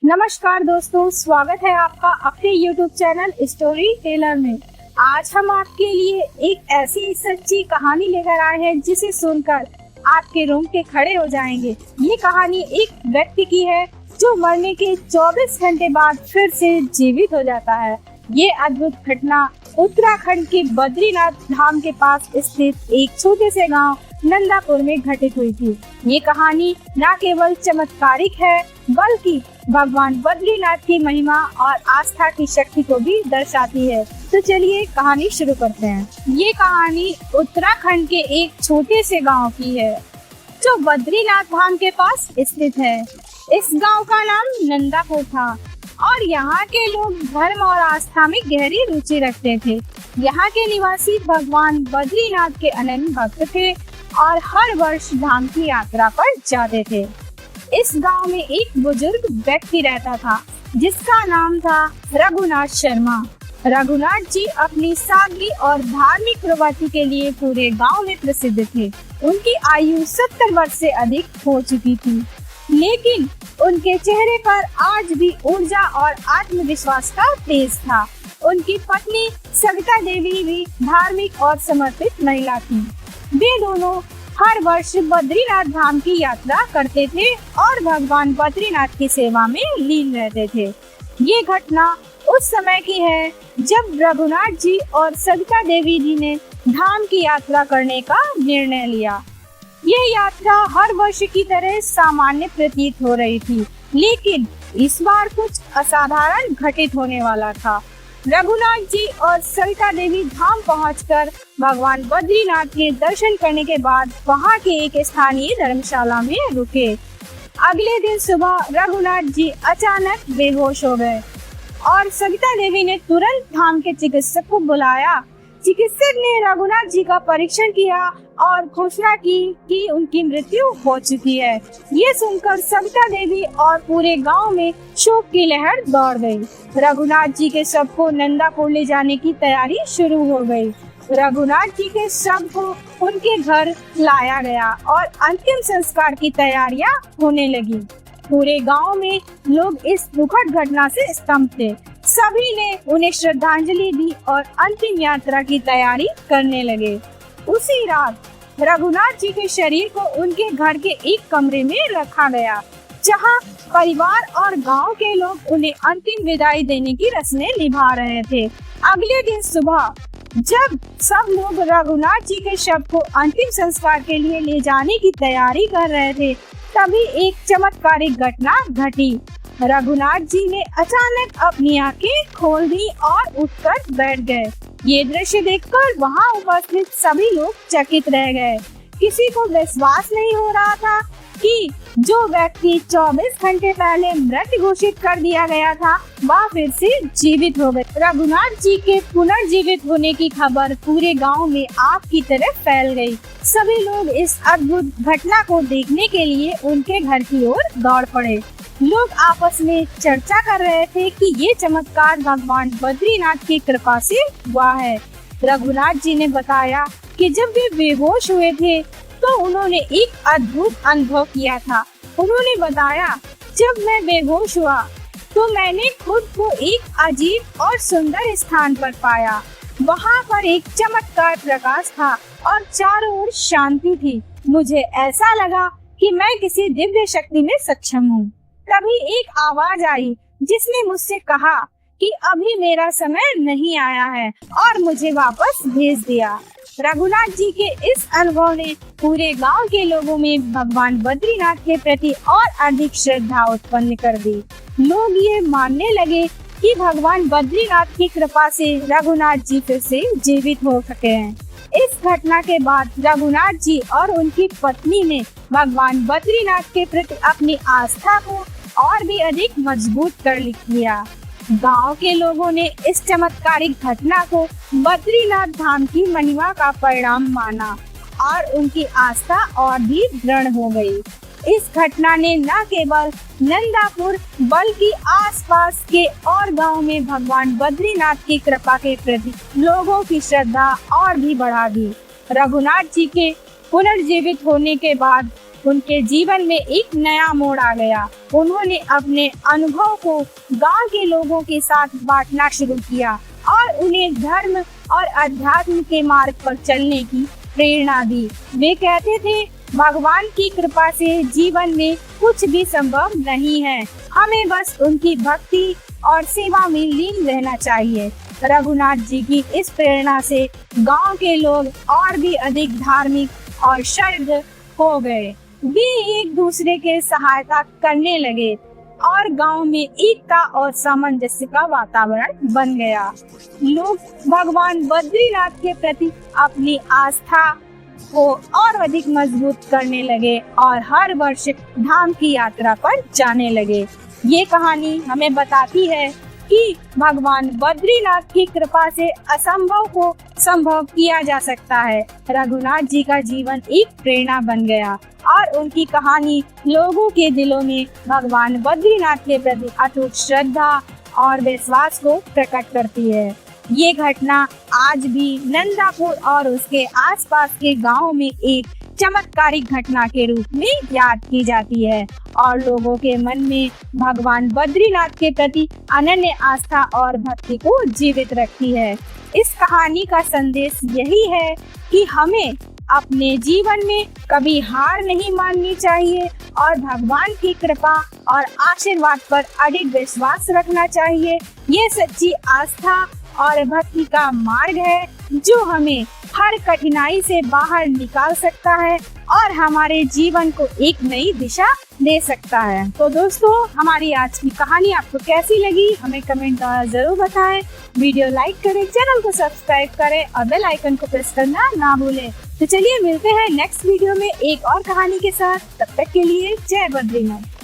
नमस्कार दोस्तों, स्वागत है आपका अपने YouTube चैनल स्टोरी टेलर में। आज हम आपके लिए एक ऐसी सच्ची कहानी लेकर आए हैं जिसे सुनकर आपके रोंगटे खड़े हो जाएंगे। ये कहानी एक व्यक्ति की है जो मरने के 24 घंटे बाद फिर से जीवित हो जाता है। ये अद्भुत घटना उत्तराखंड के बद्रीनाथ धाम के पास स्थित एक छोटे से गांव नंदापुर में घटित हुई थी। ये कहानी न केवल चमत्कारिक है बल्कि भगवान बद्रीनाथ की महिमा और आस्था की शक्ति को भी दर्शाती है। तो चलिए कहानी शुरू करते हैं। ये कहानी उत्तराखंड के एक छोटे से गांव की है जो बद्रीनाथ धाम के पास स्थित है। इस गांव का नाम नंदापुर था और यहाँ के लोग धर्म और आस्था में गहरी रुचि रखते थे। यहाँ के निवासी भगवान बद्रीनाथ के अनन्य भक्त थे और हर वर्ष धाम की यात्रा पर जाते थे। इस गांव में एक बुजुर्ग व्यक्ति रहता था जिसका नाम था रघुनाथ शर्मा। रघुनाथ जी अपनी सादगी और धार्मिक प्रवृत्ति के लिए पूरे गांव में प्रसिद्ध थे। उनकी आयु 70 वर्ष से अधिक हो चुकी थी, लेकिन उनके चेहरे पर आज भी ऊर्जा और आत्मविश्वास का तेज था। उनकी पत्नी सविता देवी भी धार्मिक और समर्पित महिला थी। वे दोनों हर वर्ष बद्रीनाथ धाम की यात्रा करते थे और भगवान बद्रीनाथ की सेवा में लीन रहते थे। ये घटना उस समय की है जब रघुनाथ जी और सविता देवी जी ने धाम की यात्रा करने का निर्णय लिया। यह यात्रा हर वर्ष की तरह सामान्य प्रतीत हो रही थी, लेकिन इस बार कुछ असाधारण घटित होने वाला था। रघुनाथ जी और सविता देवी धाम पहुंचकर भगवान बद्रीनाथ के दर्शन करने के बाद वहां के एक स्थानीय धर्मशाला में रुके। अगले दिन सुबह रघुनाथ जी अचानक बेहोश हो गए और सविता देवी ने तुरंत धाम के चिकित्सक को बुलाया। चिकित्सक ने रघुनाथ जी का परीक्षण किया और घोषणा की कि उनकी मृत्यु हो चुकी है। ये सुनकर सविता देवी और पूरे गांव में शोक की लहर दौड़ गई। रघुनाथ जी के शव को नंदापुर ले जाने की तैयारी शुरू हो गई। रघुनाथ जी के शव को उनके घर लाया गया और अंतिम संस्कार की तैयारियां होने लगी। पूरे गांव में लोग इस दुखद घटना से स्तब्ध थे। सभी ने उन्हें श्रद्धांजलि दी और अंतिम यात्रा की तैयारी करने लगे। उसी रात रघुनाथ जी के शरीर को उनके घर के एक कमरे में रखा गया, जहां परिवार और गांव के लोग उन्हें अंतिम विदाई देने की रस्में निभा रहे थे। अगले दिन सुबह जब सब लोग रघुनाथ जी के शव को अंतिम संस्कार के लिए ले जाने की तैयारी कर रहे थे, तभी एक चमत्कारिक घटना घटी। रघुनाथ जी ने अचानक अपनी आंखें खोल दी और उठकर बैठ गए। ये दृश्य देखकर वहां उपस्थित सभी लोग चकित रह गए। किसी को विश्वास नहीं हो रहा था कि जो व्यक्ति 24 घंटे पहले मृत घोषित कर दिया गया था वह फिर से जीवित हो गए। रघुनाथ जी के पुनर्जीवित होने की खबर पूरे गांव में आग की तरह फैल गई। सभी लोग इस अद्भुत घटना को देखने के लिए उनके घर की ओर दौड़ पड़े। लोग आपस में चर्चा कर रहे थे कि ये चमत्कार भगवान बद्रीनाथ की कृपा से हुआ है। रघुनाथ जी ने बताया कि जब वे बेहोश हुए थे तो उन्होंने एक अद्भुत अनुभव किया था। उन्होंने बताया, जब मैं बेहोश हुआ तो मैंने खुद को एक अजीब और सुंदर स्थान पर पाया। वहाँ पर एक चमत्कार प्रकाश था और चारों ओर शांति थी। मुझे ऐसा लगा कि मैं किसी दिव्य शक्ति में सक्षम हूँ। तभी एक आवाज आई जिसने मुझसे कहा कि अभी मेरा समय नहीं आया है और मुझे वापस भेज दिया। रघुनाथ जी के इस अनुभव ने पूरे गांव के लोगों में भगवान बद्रीनाथ के प्रति और अधिक श्रद्धा उत्पन्न कर दी। लोग ये मानने लगे कि भगवान बद्रीनाथ की कृपा से रघुनाथ जी फिर से जीवित हो सके हैं। इस घटना के बाद रघुनाथ जी और उनकी पत्नी ने भगवान बद्रीनाथ के प्रति अपनी आस्था को और भी अधिक मजबूत कर लिया। गांव के लोगों ने इस चमत्कारिक घटना को बद्रीनाथ धाम की महिमा का परिणाम माना और उनकी आस्था और भी दृढ़ हो गई। इस घटना ने न केवल नंदापुर बल्कि आसपास के और गांव में भगवान बद्रीनाथ की कृपा के प्रति लोगों की श्रद्धा और भी बढ़ा दी। रघुनाथ जी के पुनर्जीवित होने के बाद उनके जीवन में एक नया मोड़ आ गया। उन्होंने अपने अनुभव को गांव के लोगों के साथ बांटना शुरू किया और उन्हें धर्म और अध्यात्म के मार्ग पर चलने की प्रेरणा दी। वे कहते थे, भगवान की कृपा से जीवन में कुछ भी संभव नहीं है, हमें बस उनकी भक्ति और सेवा में लीन रहना चाहिए। रघुनाथ जी की इस प्रेरणा से गांव के लोग और भी अधिक धार्मिक और श्रद्ध हो गए। वे एक दूसरे के सहायता करने लगे और गांव में एकता और सामंजस्य का वातावरण बन गया। लोग भगवान बद्रीनाथ के प्रति अपनी आस्था को और अधिक मजबूत करने लगे और हर वर्ष धाम की यात्रा पर जाने लगे। ये कहानी हमें बताती है कि भगवान बद्रीनाथ की कृपा से असंभव को संभव किया जा सकता है। रघुनाथ जी का जीवन एक प्रेरणा बन गया और उनकी कहानी लोगों के दिलों में भगवान बद्रीनाथ के प्रति अटूट श्रद्धा और विश्वास को प्रकट करती है। ये घटना आज भी नंदापुर और उसके आसपास के गांवों में एक चमत्कारिक घटना के रूप में याद की जाती है और लोगों के मन में भगवान बद्रीनाथ के प्रति अनन्य आस्था और भक्ति को जीवित रखती है। इस कहानी का संदेश यही है कि हमें अपने जीवन में कभी हार नहीं माननी चाहिए और भगवान की कृपा और आशीर्वाद पर अडिग विश्वास रखना चाहिए। ये सच्ची आस्था और भक्ति का मार्ग है जो हमें हर कठिनाई से बाहर निकाल सकता है और हमारे जीवन को एक नई दिशा दे सकता है। तो दोस्तों, हमारी आज की कहानी आपको कैसी लगी हमें कमेंट द्वारा जरूर बताएं। वीडियो लाइक करें, चैनल को सब्सक्राइब करें और बेल आइकन को प्रेस करना ना भूलें। तो चलिए मिलते हैं नेक्स्ट वीडियो में एक और कहानी के साथ। तब तक के लिए जय बद्रीनाथ।